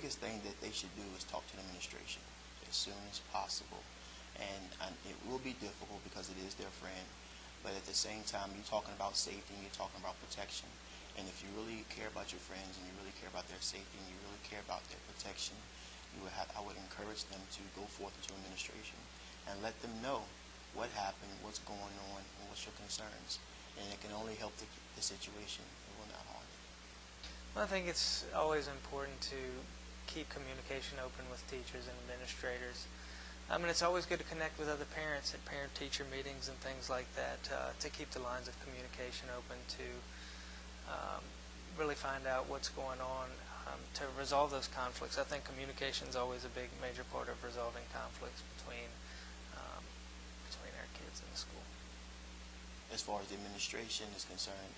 biggest thing that they should do is talk to the administration as soon as possible. And it will be difficult because it is their friend, but at the same time, you're talking about safety and you're talking about protection. And if you really care about your friends and you really care about their safety and you really care about their protection, I would encourage them to go forth into administration and let them know what happened, what's going on, and what's your concerns. And it can only help the situation. It will not harm it. Well, I think it's always important to keep communication open with teachers and administrators. I mean, it's always good to connect with other parents at parent-teacher meetings and things like that to keep the lines of communication open, to really find out what's going on, to resolve those conflicts. I think communication is always a big, major part of resolving conflicts between our kids and the school. As far as the administration is concerned,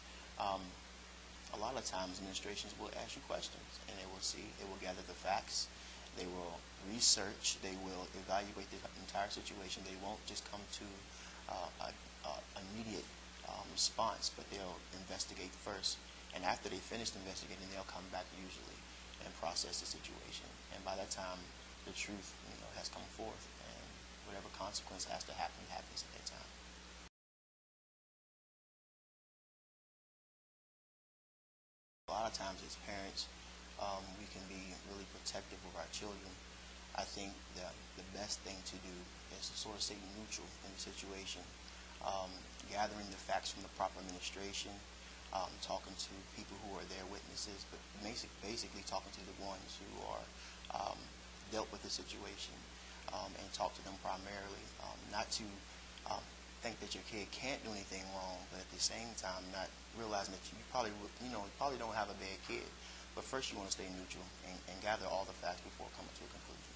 a lot of times administrations will ask you questions, and they will gather the facts. They will research, they will evaluate the entire situation. They won't just come to immediate response, but they'll investigate first. And after they finish investigating, they'll come back usually and process the situation. And by that time, the truth has come forth, and whatever consequence has to happen happens at that time. A lot of times as parents, we can be really protective of our children. I think that the best thing to do is to sort of stay neutral in the situation, gathering the facts from the proper administration, talking to people who are their witnesses, but basically talking to the ones who are dealt with the situation, and talk to them primarily, not to think that your kid can't do anything wrong, but at the same time not realizing that you probably don't have a bad kid. But first you want to stay neutral and gather all the facts before coming to a conclusion.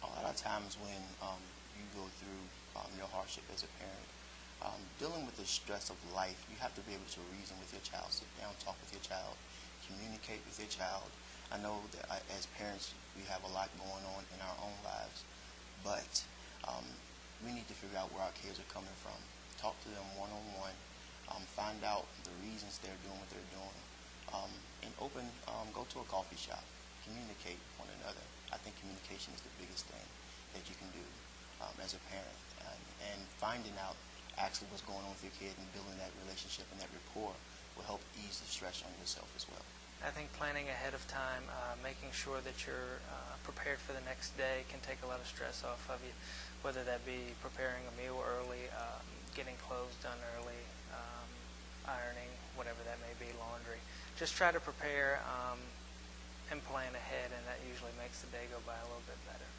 A lot of times when you go through your hardship as a parent, dealing with the stress of life, you have to be able to reason with your child, sit down, talk with your child, communicate with your child. I know that as parents we have a lot going on in our own lives, but we need to figure out where our kids are coming from. Talk to them one-on-one, find out the reasons they're doing what they're doing, and go to a coffee shop, communicate with one another. I think communication is the biggest thing that you can do as a parent, and finding out actually what's going on with your kid and building that relationship and that rapport will help ease the stress on yourself as well. I think planning ahead of time, making sure that you're prepared for the next day can take a lot of stress off of you, whether that be preparing a meal early, getting clothes done early, ironing, whatever that may be, laundry. Just try to prepare and plan ahead, and that usually makes the day go by a little bit better.